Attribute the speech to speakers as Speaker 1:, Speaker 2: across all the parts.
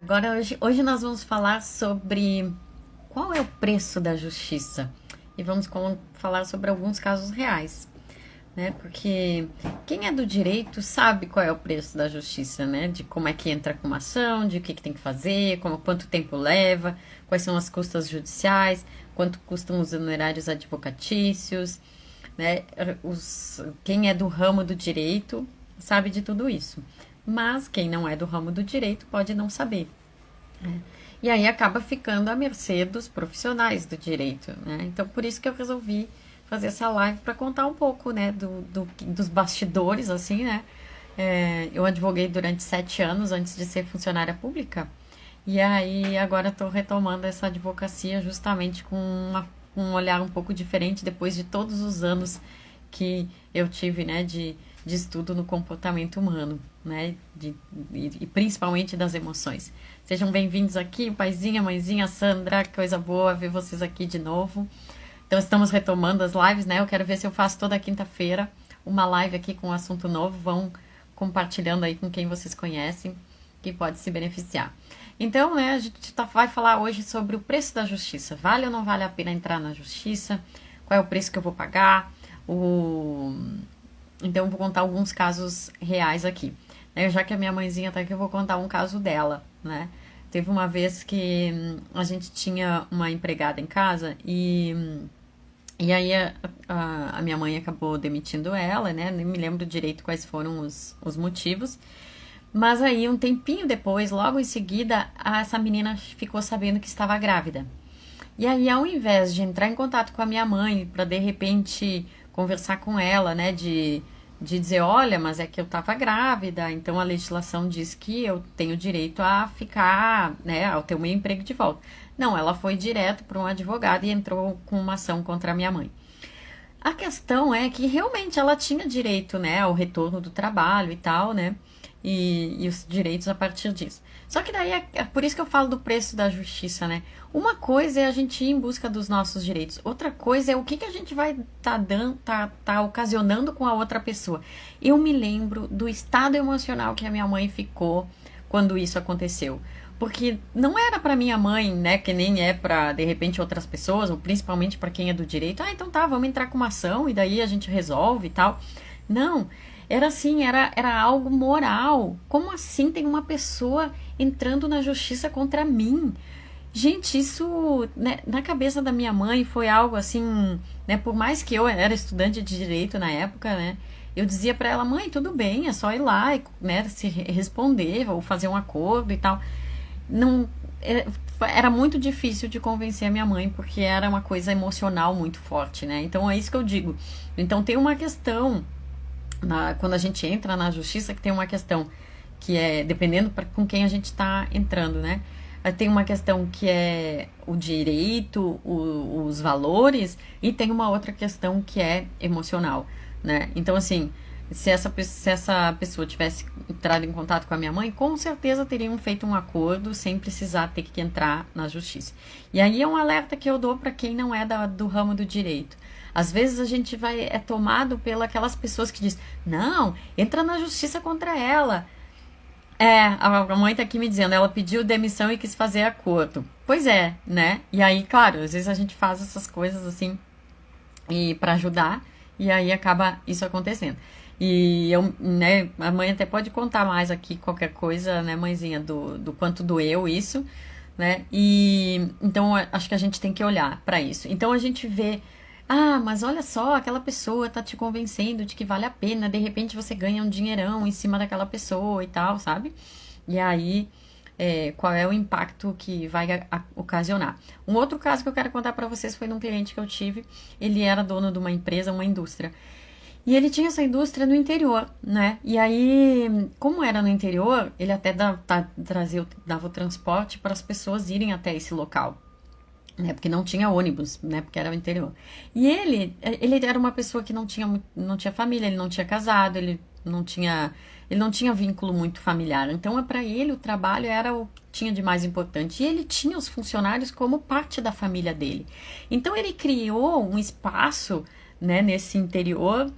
Speaker 1: Agora, hoje nós vamos falar sobre qual é o preço da justiça e vamos falar sobre alguns casos reais, né? Porque quem é do direito sabe qual é o preço da justiça, né? De como é que entra com uma ação, de o que tem que fazer, quanto tempo leva, quais são as custas judiciais, quanto custam os honorários advocatícios, né? Quem é do ramo do direito sabe de tudo isso. Mas quem não é do ramo do direito pode não saber. E aí acaba ficando à mercê dos profissionais do direito, né? Então, por isso que eu resolvi fazer essa live para contar um pouco, né, dos bastidores, assim, né? Eu advoguei durante 7 anos antes de ser funcionária pública. E aí agora estou retomando essa advocacia justamente com um olhar um pouco diferente depois de todos os anos que eu tive, né, de estudo no comportamento humano, né, e principalmente das emoções. Sejam bem-vindos aqui, paizinha, mãezinha, Sandra, coisa boa ver vocês aqui de novo. Então estamos retomando as lives, né, eu quero ver se eu faço toda quinta-feira uma live aqui com um assunto novo, vão compartilhando aí com quem vocês conhecem, que pode se beneficiar. Então, né, a gente vai falar hoje sobre o preço da justiça. Vale ou não vale a pena entrar na justiça? Qual é o preço que eu vou pagar? Então, eu vou contar alguns casos reais aqui. Já que a minha mãezinha tá aqui, eu vou contar um caso dela, né? Teve uma vez que a gente tinha uma empregada em casa e aí a minha mãe acabou demitindo ela, né? Nem me lembro direito quais foram os motivos. Mas aí, um tempinho depois, logo em seguida, essa menina ficou sabendo que estava grávida. E aí, ao invés de entrar em contato com a minha mãe para de repente conversar com ela, né, de dizer, olha, mas é que eu estava grávida, então a legislação diz que eu tenho direito a ficar, né, ao ter o meu emprego de volta. Não, ela foi direto para um advogado e entrou com uma ação contra a minha mãe. A questão é que realmente ela tinha direito, né, ao retorno do trabalho e tal, né, e os direitos a partir disso. Só que daí é por isso que eu falo do preço da justiça, né? Uma coisa é a gente ir em busca dos nossos direitos, outra coisa é o que a gente vai tá ocasionando com a outra pessoa. Eu me lembro do estado emocional que a minha mãe ficou quando isso aconteceu. Porque não era para minha mãe, né, que nem é para de repente outras pessoas, ou principalmente para quem é do direito. Ah, então tá, vamos entrar com uma ação e daí a gente resolve e tal. Não, era assim, era algo moral. Como assim tem uma pessoa entrando na justiça contra mim? Gente, isso, né, na cabeça da minha mãe foi algo assim, né, por mais que eu era estudante de direito na época, né, eu dizia para ela, mãe, tudo bem, é só ir lá e, né, se responder ou fazer um acordo e tal. Não, era muito difícil de convencer a minha mãe, porque era uma coisa emocional muito forte, né? Então é isso que eu digo. Então tem uma questão, quando a gente entra na justiça, que tem uma questão que é, dependendo com quem a gente está entrando, né? Tem uma questão que é o direito, os valores, e tem uma outra questão que é emocional, né? Então, assim, se essa pessoa tivesse entrado em contato com a minha mãe, com certeza teriam feito um acordo sem precisar ter que entrar na justiça. E aí é um alerta que eu dou para quem não é do ramo do direito. Às vezes a gente é tomado pelas pessoas que dizem, não, entra na justiça contra ela. A mãe tá aqui me dizendo, ela pediu demissão e quis fazer acordo. Pois é, né? E aí, claro, às vezes a gente faz essas coisas assim e para ajudar, e aí acaba isso acontecendo. E eu, né, a mãe até pode contar mais aqui qualquer coisa, né, mãezinha, do quanto doeu isso, né? E então acho que a gente tem que olhar para isso. Então a gente vê, mas olha só, aquela pessoa tá te convencendo de que vale a pena, de repente você ganha um dinheirão em cima daquela pessoa e tal, sabe? E aí, qual é o impacto que vai ocasionar? Um outro caso que eu quero contar para vocês foi de um cliente que eu tive. Ele era dono de uma empresa, uma indústria. E ele tinha essa indústria no interior, né? E aí, como era no interior, ele até dava o transporte para as pessoas irem até esse local, né? Porque não tinha ônibus, né? Porque era o interior. E ele era uma pessoa que não tinha família, ele não tinha casado, ele não tinha vínculo muito familiar. Então, para ele, o trabalho era o que tinha de mais importante. E ele tinha os funcionários como parte da família dele. Então, ele criou um espaço, né, nesse interior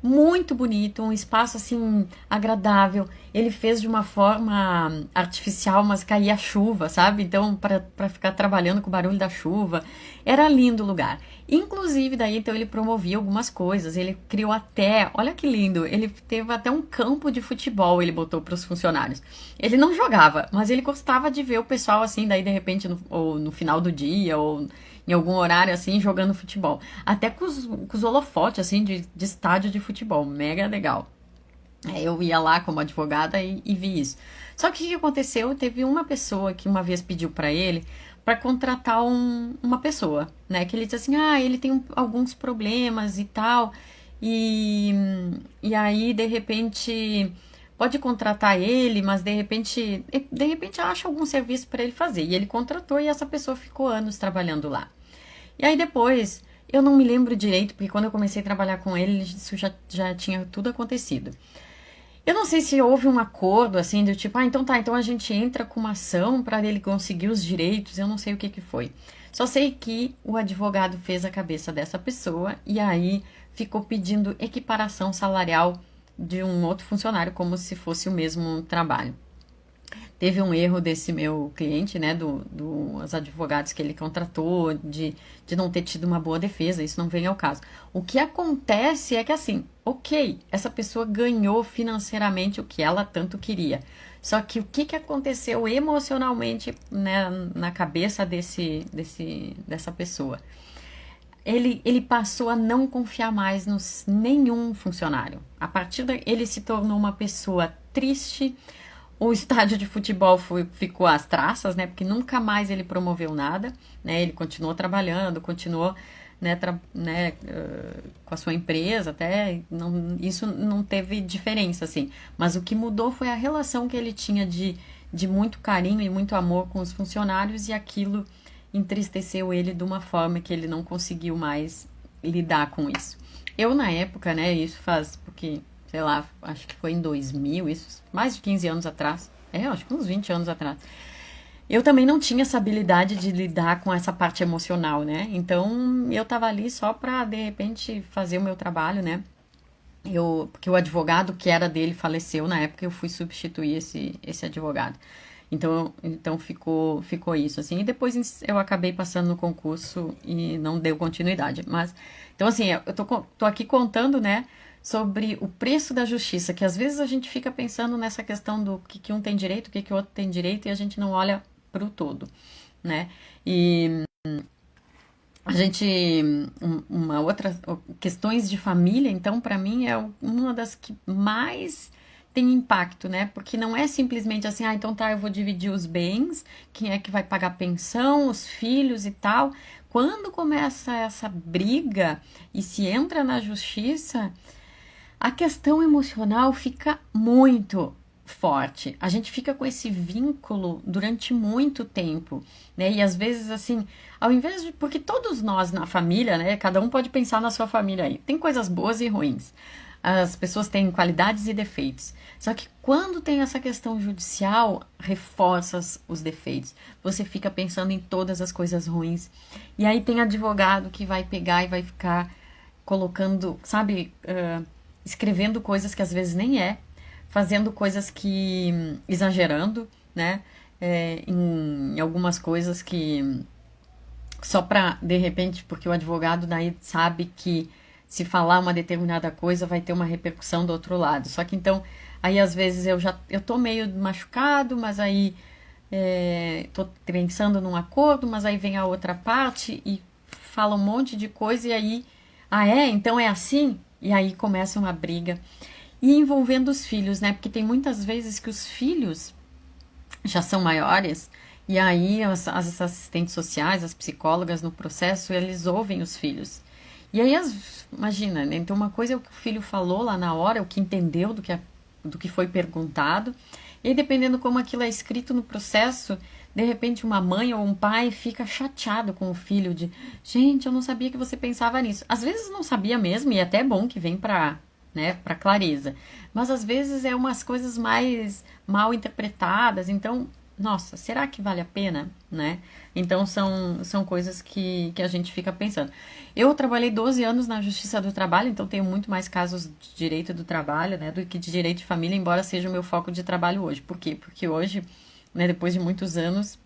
Speaker 1: muito bonito, um espaço assim agradável. Ele fez de uma forma artificial, mas caía chuva, sabe? Então, para ficar trabalhando com o barulho da chuva, era lindo o lugar. Inclusive, daí então ele promovia algumas coisas. Ele criou até, olha que lindo, ele teve até um campo de futebol, ele botou para os funcionários. Ele não jogava, mas ele gostava de ver o pessoal assim, daí de repente ou no final do dia ou em algum horário assim, jogando futebol. Até com os holofotes assim de estádio de futebol, mega legal. Eu ia lá como advogada e vi isso. Só que o que aconteceu? Teve uma pessoa que uma vez pediu para ele para contratar uma pessoa, né? Que ele disse assim, ele tem alguns problemas e tal, e, e aí de repente pode contratar ele, mas de repente acha algum serviço para ele fazer. E ele contratou e essa pessoa ficou anos trabalhando lá. E aí depois, eu não me lembro direito, porque quando eu comecei a trabalhar com ele, isso já tinha tudo acontecido. Eu não sei se houve um acordo, assim, do tipo, então tá, então a gente entra com uma ação para ele conseguir os direitos, eu não sei o que foi. Só sei que o advogado fez a cabeça dessa pessoa e aí ficou pedindo equiparação salarial de um outro funcionário, como se fosse o mesmo trabalho. Teve um erro desse meu cliente, né, dos advogados que ele contratou, de não ter tido uma boa defesa, isso não vem ao caso. O que acontece é que, assim, ok, essa pessoa ganhou financeiramente o que ela tanto queria. Só que o que aconteceu emocionalmente, né, na cabeça dessa pessoa? Ele passou a não confiar mais em nenhum funcionário. A partir daí, ele se tornou uma pessoa triste. O estádio de futebol ficou às traças, né? Porque nunca mais ele promoveu nada, né? Ele continuou trabalhando, continuou, né, com a sua empresa, até isso não teve diferença, assim. Mas o que mudou foi a relação que ele tinha de muito carinho e muito amor com os funcionários e aquilo entristeceu ele de uma forma que ele não conseguiu mais lidar com isso. Eu, na época, né, isso faz, porque sei lá, acho que foi em 2000, isso, mais de 15 anos atrás, acho que uns 20 anos atrás, eu também não tinha essa habilidade de lidar com essa parte emocional, né, então eu tava ali só pra, de repente, fazer o meu trabalho, né, porque o advogado que era dele faleceu na época, eu fui substituir esse advogado. Então ficou isso, assim, e depois eu acabei passando no concurso e não deu continuidade, mas, então assim, eu tô aqui contando, né, sobre o preço da justiça, que às vezes a gente fica pensando nessa questão do que um tem direito, o que o outro tem direito, e a gente não olha para o todo, né? E a gente, uma outra, questões de família, então, para mim, é uma das que mais tem impacto, né? Porque não é simplesmente assim, então tá, eu vou dividir os bens, quem é que vai pagar pensão, os filhos e tal. Quando começa essa briga e se entra na justiça, a questão emocional fica muito forte. A gente fica com esse vínculo durante muito tempo, né? E às vezes, assim, ao invés de... Porque todos nós na família, né? Cada um pode pensar na sua família aí. Tem coisas boas e ruins. As pessoas têm qualidades e defeitos. Só que quando tem essa questão judicial, reforça os defeitos. Você fica pensando em todas as coisas ruins. E aí tem advogado que vai pegar e vai ficar colocando, sabe... escrevendo coisas que às vezes nem fazendo coisas que, exagerando, né, em algumas coisas que, só pra, de repente, porque o advogado daí sabe que se falar uma determinada coisa vai ter uma repercussão do outro lado, só que então, aí às vezes eu tô meio machucado, mas aí tô pensando num acordo, mas aí vem a outra parte e fala um monte de coisa e aí, então é assim? E aí começa uma briga. E envolvendo os filhos, né? Porque tem muitas vezes que os filhos já são maiores, e aí as assistentes sociais, as psicólogas no processo, eles ouvem os filhos. E aí, imagina, né? Então uma coisa é o que o filho falou lá na hora, o que entendeu do que foi perguntado, e aí, dependendo como aquilo é escrito no processo, de repente uma mãe ou um pai fica chateado com o filho gente, eu não sabia que você pensava nisso. Às vezes não sabia mesmo, e é até bom que vem para clareza. Mas às vezes é umas coisas mais mal interpretadas, então nossa, será que vale a pena, né? Então são coisas que a gente fica pensando. Eu trabalhei 12 anos na Justiça do Trabalho, então tenho muito mais casos de direito do trabalho, né, do que de direito de família, embora seja o meu foco de trabalho hoje. Por quê? Porque hoje, né, depois de muitos anos,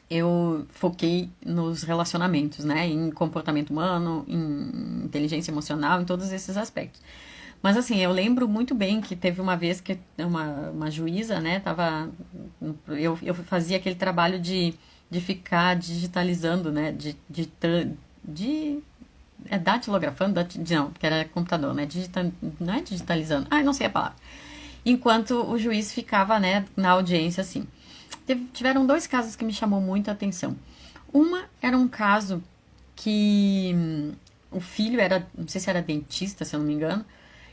Speaker 1: eu foquei nos relacionamentos, né, em comportamento humano, em inteligência emocional, em todos esses aspectos. Mas assim, eu lembro muito bem que teve uma vez que uma juíza, né, tava. Eu fazia aquele trabalho de ficar digitalizando, né, de datilografando, não, que era computador, né, não é digitalizando, não sei a palavra. Enquanto o juiz ficava, né, na audiência, assim. Tiveram dois casos que me chamou muito a atenção. Uma era um caso que o filho era, não sei se era dentista, se eu não me engano,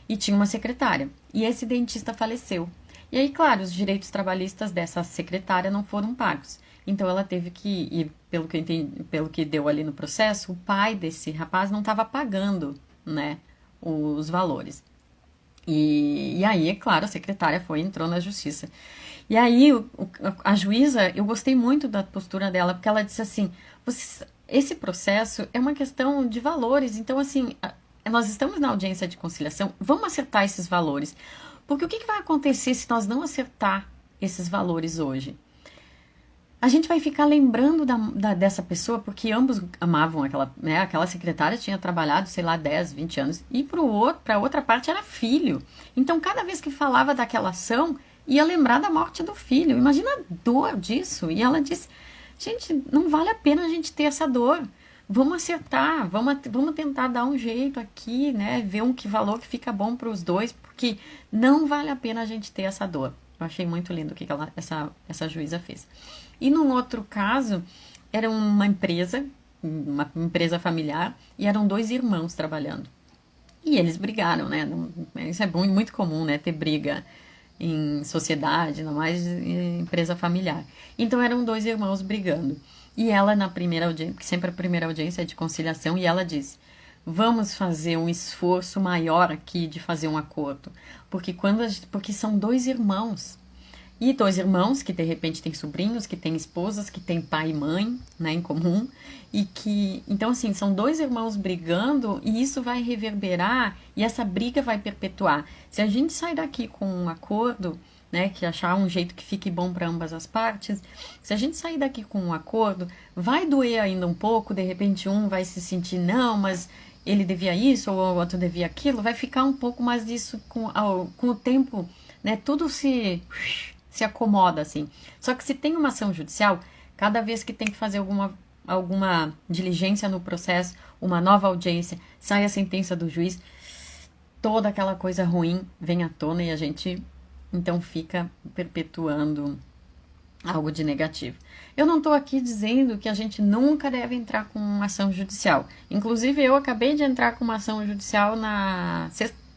Speaker 1: e tinha uma secretária. E esse dentista faleceu. E aí, claro, os direitos trabalhistas dessa secretária não foram pagos. Então ela teve que, e pelo que eu entendi, pelo que deu ali no processo, o pai desse rapaz não estava pagando, né, os valores. E aí, é claro, a secretária entrou na justiça. E aí, a juíza, eu gostei muito da postura dela, porque ela disse assim: esse processo é uma questão de valores, então, assim, nós estamos na audiência de conciliação, vamos acertar esses valores. Porque o que vai acontecer se nós não acertar esses valores hoje? A gente vai ficar lembrando dessa pessoa, porque ambos amavam aquela, né, aquela secretária, tinha trabalhado, sei lá, 10, 20 anos, e para outra parte era filho. Então, cada vez que falava daquela ação, ia lembrar da morte do filho. Imagina a dor disso. E ela disse: gente, não vale a pena a gente ter essa dor. Vamos acertar, vamos tentar dar um jeito aqui, né? Ver que valor que fica bom para os dois, porque não vale a pena a gente ter essa dor. Eu achei muito lindo o que essa juíza fez. E num outro caso, era uma empresa familiar, e eram dois irmãos trabalhando. E eles brigaram, né? Isso é muito comum, né? Ter briga em sociedade, ainda mais em empresa familiar. Então eram dois irmãos brigando. E ela, na primeira audiência, que sempre a primeira audiência é de conciliação, e ela disse: vamos fazer um esforço maior aqui de fazer um acordo. Porque são dois irmãos. E dois irmãos que de repente têm sobrinhos, que têm esposas, que têm pai e mãe, né, em comum. Então assim, são dois irmãos brigando e isso vai reverberar e essa briga vai perpetuar. Se a gente sair daqui com um acordo, né, que achar um jeito que fique bom para ambas as partes, se a gente sair daqui com um acordo, vai doer ainda um pouco, de repente um vai se sentir, não, mas ele devia isso ou o outro devia aquilo, vai ficar um pouco mais disso com o tempo, né, tudo se acomoda, assim. Só que se tem uma ação judicial, cada vez que tem que fazer alguma diligência no processo, uma nova audiência, sai a sentença do juiz, toda aquela coisa ruim vem à tona e a gente, então, fica perpetuando algo de negativo. Eu não estou aqui dizendo que a gente nunca deve entrar com uma ação judicial. Inclusive, eu acabei de entrar com uma ação judicial na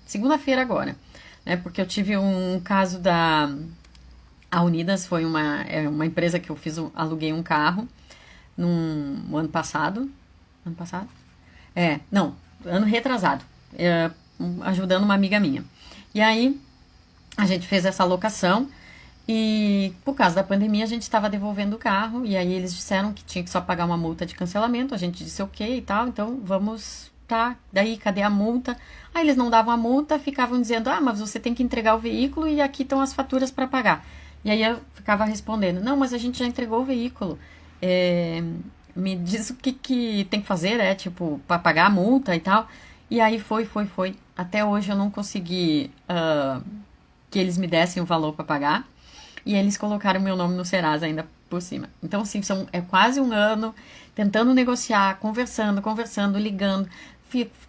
Speaker 1: segunda-feira agora, né? Porque eu tive um caso A Unidas foi uma empresa que eu aluguei um carro no ano passado. Ano passado? Não, ano retrasado. Ajudando uma amiga minha. E aí, a gente fez essa locação e, por causa da pandemia, a gente estava devolvendo o carro. E aí, eles disseram que tinha que só pagar uma multa de cancelamento. A gente disse ok e tal, então vamos. Tá, daí cadê a multa? Aí eles não davam a multa, ficavam dizendo: mas você tem que entregar o veículo e aqui estão as faturas para pagar. E aí eu ficava respondendo: não, mas a gente já entregou o veículo. Me diz o que tem que fazer, tipo, para pagar a multa e tal. E aí foi. Até hoje eu não consegui que eles me dessem o valor para pagar. E eles colocaram meu nome no Serasa ainda por cima. Então, assim, é quase um ano tentando negociar, conversando, ligando.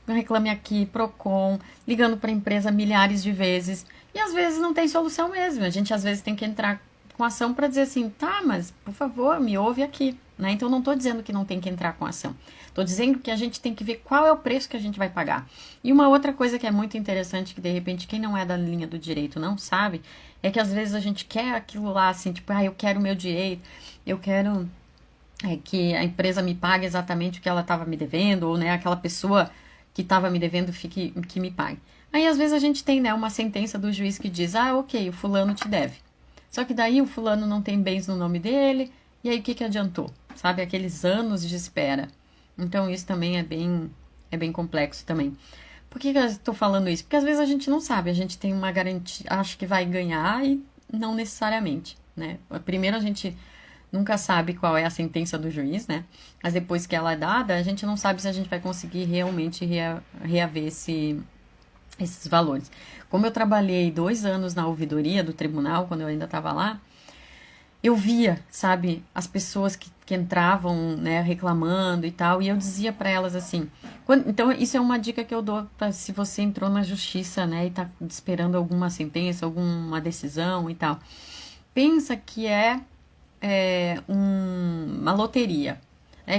Speaker 1: Reclame aqui, Procon, ligando para a empresa milhares de vezes. E às vezes não tem solução mesmo. A gente às vezes tem que entrar com ação para dizer assim: tá, mas por favor, me ouve aqui. Né? Então não estou dizendo que não tem que entrar com ação. Estou dizendo que a gente tem que ver qual é o preço que a gente vai pagar. E uma outra coisa que é muito interessante, que de repente quem não é da linha do direito não sabe, é que às vezes a gente quer aquilo lá, assim, tipo, eu quero o meu direito, eu quero que a empresa me pague exatamente o que ela estava me devendo, ou, né, aquela pessoa que estava me devendo que me pague. Aí, às vezes, a gente tem, né, uma sentença do juiz que diz: ok, o fulano te deve. Só que daí o fulano não tem bens no nome dele, e aí o que que adiantou? Sabe, aqueles anos de espera. Então isso também é bem complexo também. Por que que eu estou falando isso? Porque às vezes a gente não sabe, a gente tem uma garantia, acha que vai ganhar e não necessariamente, né? Primeiro a gente nunca sabe qual é a sentença do juiz, né? Mas depois que ela é dada, a gente não sabe se a gente vai conseguir realmente reaver esses valores. Como eu trabalhei 2 anos na ouvidoria do tribunal, quando eu ainda estava lá, eu via, sabe, as pessoas que entravam, né, reclamando e tal, e eu dizia para elas assim, então isso é uma dica que eu dou para se você entrou na justiça, né, e tá esperando alguma sentença, alguma decisão e tal. Pensa que uma loteria,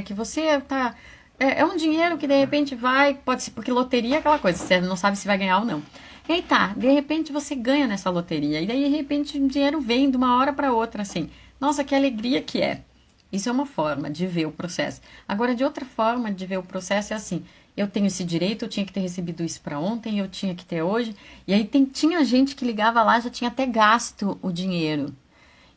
Speaker 1: que você tá é um dinheiro que de repente vai, pode ser, porque loteria é aquela coisa, você não sabe se vai ganhar ou não. E aí tá, de repente você ganha nessa loteria, e daí de repente o dinheiro vem de uma hora para outra, assim. Nossa, que alegria que é. Isso é uma forma de ver o processo. Agora, de outra forma de ver o processo é assim, eu tenho esse direito, eu tinha que ter recebido isso para ontem, eu tinha que ter hoje. E aí tinha gente que ligava lá, já tinha até gasto o dinheiro.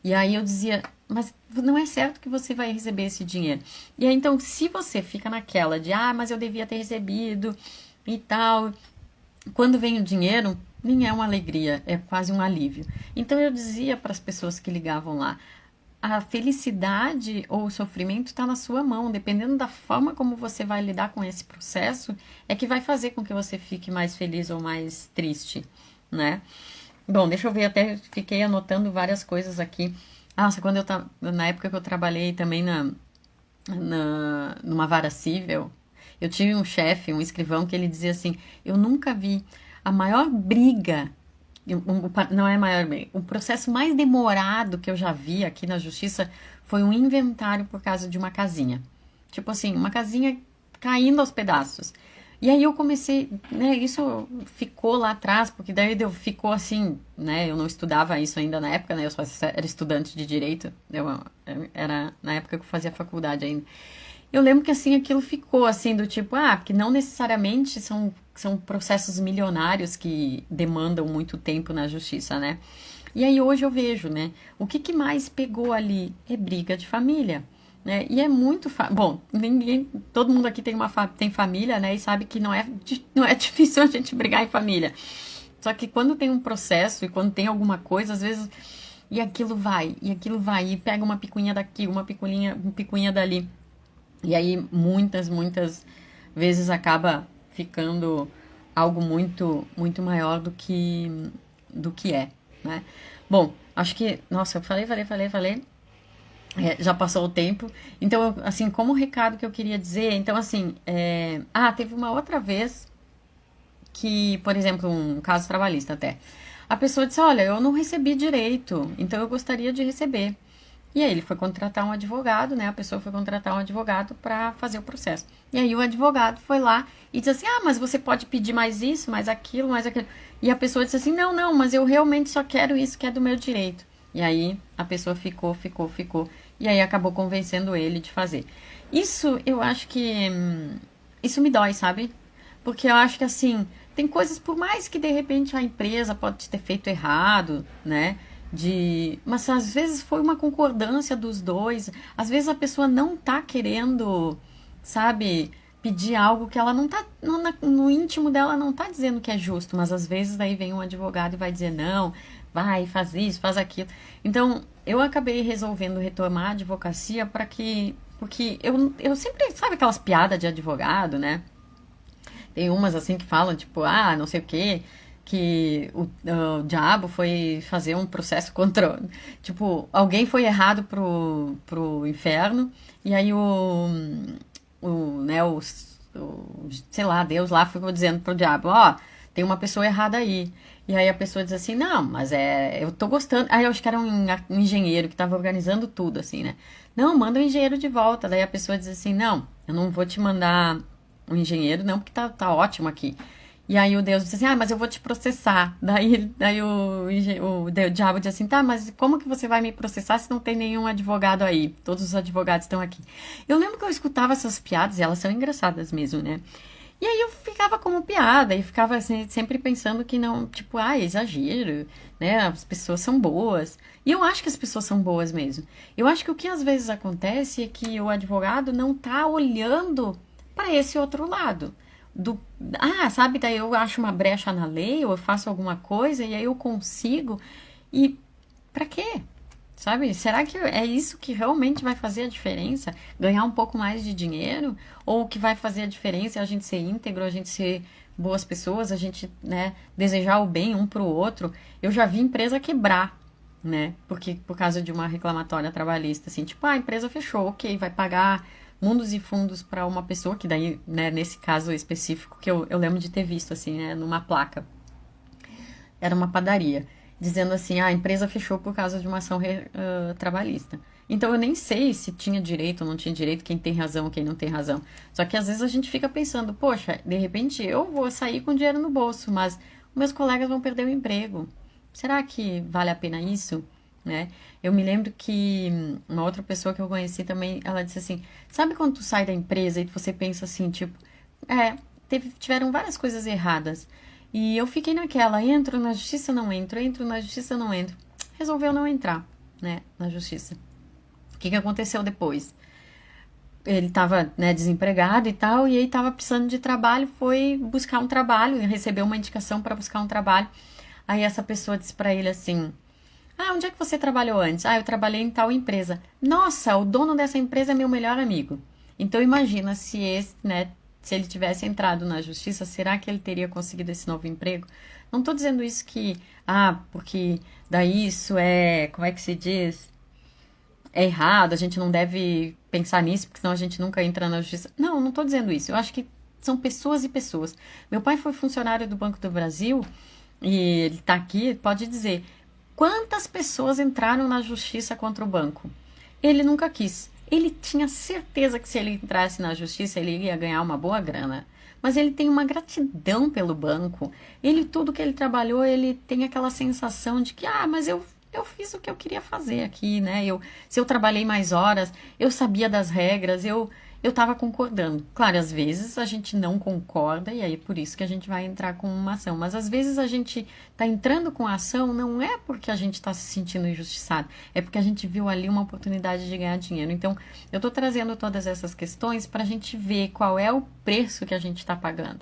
Speaker 1: E aí eu dizia, mas não é certo que você vai receber esse dinheiro. E aí então, se você fica naquela de, mas eu devia ter recebido e tal, quando vem o dinheiro, nem é uma alegria, é quase um alívio. Então eu dizia para as pessoas que ligavam lá, a felicidade ou o sofrimento está na sua mão, dependendo da forma como você vai lidar com esse processo, é que vai fazer com que você fique mais feliz ou mais triste, né? Bom, deixa eu ver, até fiquei anotando várias coisas aqui. Nossa, na época que eu trabalhei também numa vara civil, eu tive um chefe, um escrivão, que ele dizia assim, eu nunca vi a maior briga, não é maior briga, o processo mais demorado que eu já vi aqui na justiça foi um inventário por causa de uma casinha. Tipo assim, uma casinha caindo aos pedaços. E aí eu comecei, né, isso ficou lá atrás, porque daí ficou assim, né, eu não estudava isso ainda na época, né, eu só era estudante de direito, era na época que eu fazia faculdade ainda. Eu lembro que assim, aquilo ficou assim, do tipo, porque não necessariamente são processos milionários que demandam muito tempo na justiça, né. E aí hoje eu vejo, né, o que mais pegou ali é briga de família. Né? E é muito bom, todo mundo aqui tem família, né? E sabe que não é difícil a gente brigar em família. Só que quando tem um processo e quando tem alguma coisa, às vezes, e aquilo vai, e pega uma picuinha daqui, uma picuinha dali. E aí muitas vezes acaba ficando algo muito, muito maior do que é, né? Bom, acho que, nossa, eu falei. Já passou o tempo. Então, assim, como recado que eu queria dizer, então, assim, teve uma outra vez que, por exemplo, um caso trabalhista até, a pessoa disse, olha, eu não recebi direito, então eu gostaria de receber. E aí ele foi contratar um advogado, né? A pessoa foi contratar um advogado para fazer o processo. E aí o advogado foi lá e disse assim, mas você pode pedir mais isso, mais aquilo, mais aquilo. E a pessoa disse assim, não, mas eu realmente só quero isso que é do meu direito. E aí a pessoa ficou. E aí acabou convencendo ele de fazer. Isso, eu acho que isso me dói, sabe? Porque eu acho que assim, tem coisas, por mais que de repente a empresa pode ter feito errado, né? Mas às vezes foi uma concordância dos dois. Às vezes a pessoa não tá querendo, sabe, pedir algo que ela não tá, no íntimo dela não tá dizendo que é justo, mas às vezes daí vem um advogado e vai dizer não, vai, faz isso, faz aquilo. Então, eu acabei resolvendo retomar a advocacia porque eu sempre, sabe aquelas piadas de advogado, né? Tem umas assim que falam, tipo, não sei o quê, que o diabo foi fazer um processo contra. Tipo, alguém foi errado pro inferno, e aí sei lá, Deus lá ficou dizendo pro diabo, tem uma pessoa errada aí. E aí a pessoa diz assim, não, mas eu tô gostando. Aí eu acho que era um engenheiro que tava organizando tudo, assim, né? Não, manda o engenheiro de volta. Daí a pessoa diz assim, não, eu não vou te mandar um engenheiro, não, porque tá ótimo aqui. E aí o Deus disse assim, mas eu vou te processar. Daí o diabo diz assim, tá, mas como que você vai me processar se não tem nenhum advogado aí? Todos os advogados estão aqui. Eu lembro que eu escutava essas piadas, e elas são engraçadas mesmo, né? E aí eu ficava como piada, e ficava assim, sempre pensando que não, tipo, ah, é exagero, né? As pessoas são boas. E eu acho que as pessoas são boas mesmo. Eu acho que o que às vezes acontece é que o advogado não tá olhando para esse outro lado. Do, sabe, daí eu acho uma brecha na lei, ou eu faço alguma coisa, e aí eu consigo. E pra quê? Sabe? Será que é isso que realmente vai fazer a diferença? Ganhar um pouco mais de dinheiro? Ou o que vai fazer a diferença é a gente ser íntegro, a gente ser boas pessoas, a gente, né, desejar o bem um pro outro? Eu já vi empresa quebrar, né? Porque por causa de uma reclamatória trabalhista, assim, tipo, a empresa fechou, ok, vai pagar mundos e fundos para uma pessoa, que daí, né, nesse caso específico, que eu lembro de ter visto, assim, né, numa placa era uma padaria, dizendo assim, a empresa fechou por causa de uma ação trabalhista. Então eu nem sei se tinha direito ou não tinha direito, quem tem razão, quem não tem razão. Só que às vezes a gente fica pensando, poxa, de repente eu vou sair com dinheiro no bolso, mas meus colegas vão perder o emprego. Será que vale a pena isso? Né? Eu me lembro que uma outra pessoa que eu conheci também, ela disse assim, sabe quando tu sai da empresa e você pensa assim, tipo, tiveram várias coisas erradas. E eu fiquei naquela, entro na justiça, não entro, entro na justiça, não entro. Resolveu não entrar, né, na justiça. O que aconteceu depois? Ele estava, né, desempregado e tal, e aí estava precisando de trabalho, foi buscar um trabalho, recebeu uma indicação para buscar um trabalho. Aí essa pessoa disse para ele assim: onde é que você trabalhou antes? Eu trabalhei em tal empresa. Nossa, o dono dessa empresa é meu melhor amigo. Então imagina se se ele tivesse entrado na justiça, será que ele teria conseguido esse novo emprego? Não estou dizendo isso que, porque daí isso como é que se diz? É errado, a gente não deve pensar nisso, porque senão a gente nunca entra na justiça. Não, não estou dizendo isso. Eu acho que são pessoas e pessoas. Meu pai foi funcionário do Banco do Brasil e ele está aqui, pode dizer. Quantas pessoas entraram na justiça contra o banco? Ele nunca quis. Ele tinha certeza que se ele entrasse na justiça, ele ia ganhar uma boa grana. Mas ele tem uma gratidão pelo banco. Tudo que ele trabalhou, ele tem aquela sensação de que, mas eu fiz o que eu queria fazer aqui, né? Se eu trabalhei mais horas, eu sabia das regras, eu estava concordando. Claro, às vezes a gente não concorda e aí é por isso que a gente vai entrar com uma ação. Mas às vezes a gente está entrando com a ação não é porque a gente está se sentindo injustiçado, é porque a gente viu ali uma oportunidade de ganhar dinheiro. Então, eu estou trazendo todas essas questões para a gente ver qual é o preço que a gente está pagando.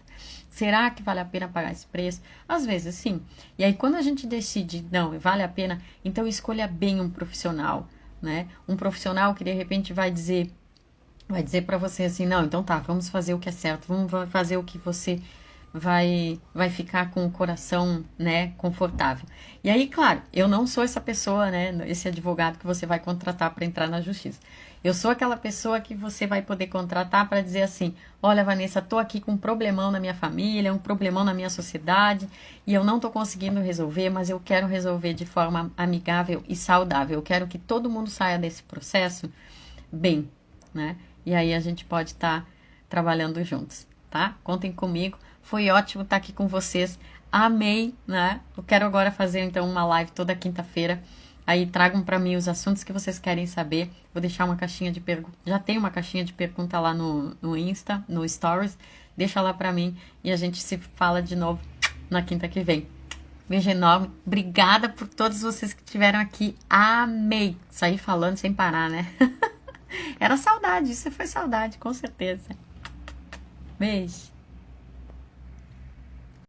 Speaker 1: Será que vale a pena pagar esse preço? Às vezes sim. E aí quando a gente decide, não, vale a pena, então escolha bem um profissional, né? Um profissional que de repente vai dizer para você assim, não, então tá, vamos fazer o que é certo, vamos fazer o que você vai ficar com o coração, né, confortável. E aí, claro, eu não sou essa pessoa, né, esse advogado que você vai contratar para entrar na justiça. Eu sou aquela pessoa que você vai poder contratar para dizer assim, olha, Vanessa, tô aqui com um problemão na minha família, um problemão na minha sociedade, e eu não tô conseguindo resolver, mas eu quero resolver de forma amigável e saudável. Eu quero que todo mundo saia desse processo bem, né? E aí a gente pode estar trabalhando juntos, tá? Contem comigo. Foi ótimo estar aqui com vocês. Amei, né? Eu quero agora fazer então uma live toda quinta-feira. Aí tragam para mim os assuntos que vocês querem saber. Vou deixar uma caixinha de perguntas. Já tem uma caixinha de pergunta lá no Insta, no Stories. Deixa lá para mim e a gente se fala de novo na quinta que vem. Beijo enorme. Obrigada por todos vocês que estiveram aqui. Amei. Saí falando sem parar, né? Era saudade. Isso foi saudade, com certeza. Beijo.